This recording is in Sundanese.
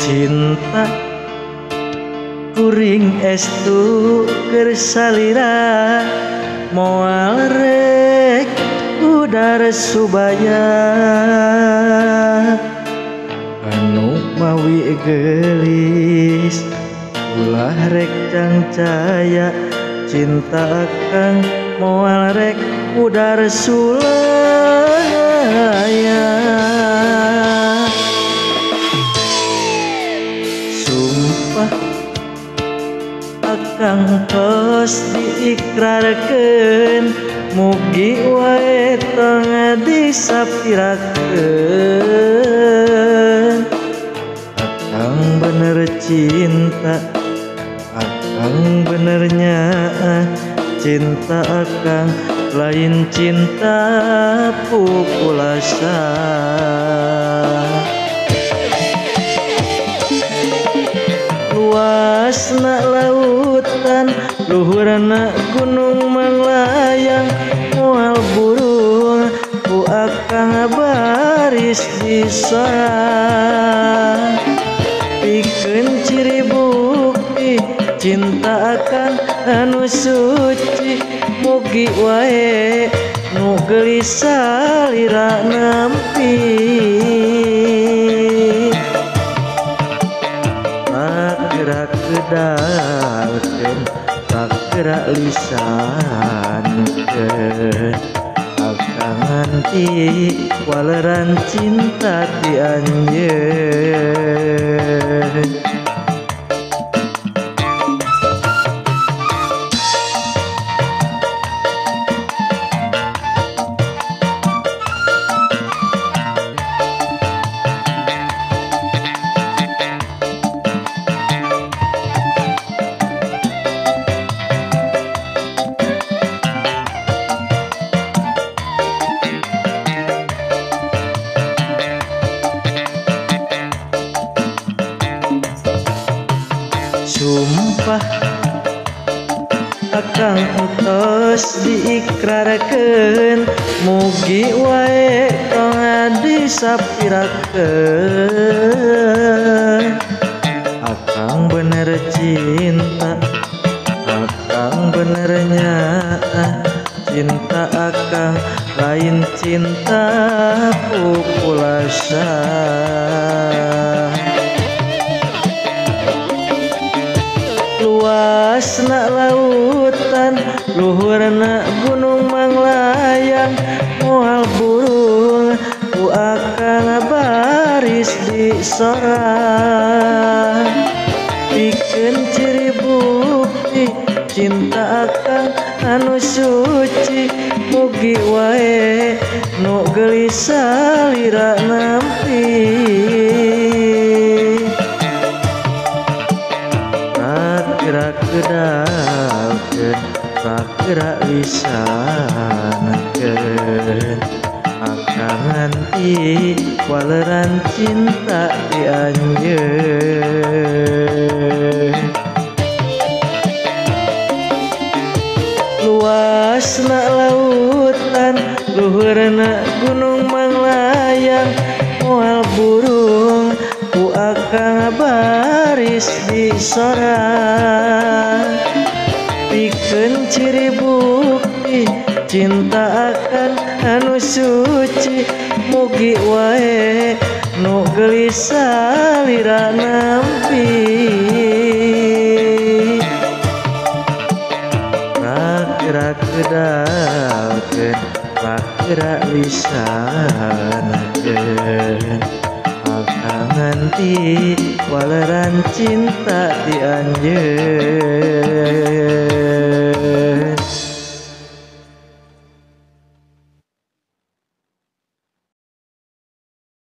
Cinta kuring estu keur salira moal rek udar subaya anu mawi gelis ulah rek cangcaya cinta akang moal rek udar sulaya sumpah akang tos diikrarkeun mugi wae tong disapirakeun akang bener cinta akang benernya cinta akang lain cinta pukulasa luasna lautan luhurna gunung melayang moal burung ku akang baris di sorang pikeun ciri bukti cinta akang anu suci mugi wae nu geulis salira nampi gerak kedalkeun tak gerak lisankeun akang nganti waleran cinta di anjeun sumpah akang tos diikrarkeun mugi wae tong disapirakeun akang bener cinta akang benernya cinta akang lain cinta pukulasa luasna lautan luhurna gunung manglayang moal burung ku akang baris di sorang pikeun ciri bukti cinta akang anu suci mugi wae nu geulis salira nampi gerak kedalkeun tak gerak lisankeun akang nganti waleran cinta di anjeun luasna lautan luhurna gunung manglayang moal burung ku akang baris di sorang pikeun ciri bukti cinta akang anu suci mugi wae nu geulis salira nampi gerak kedalkeun gerak lisankeun akang nganti waleran cinta di anjeun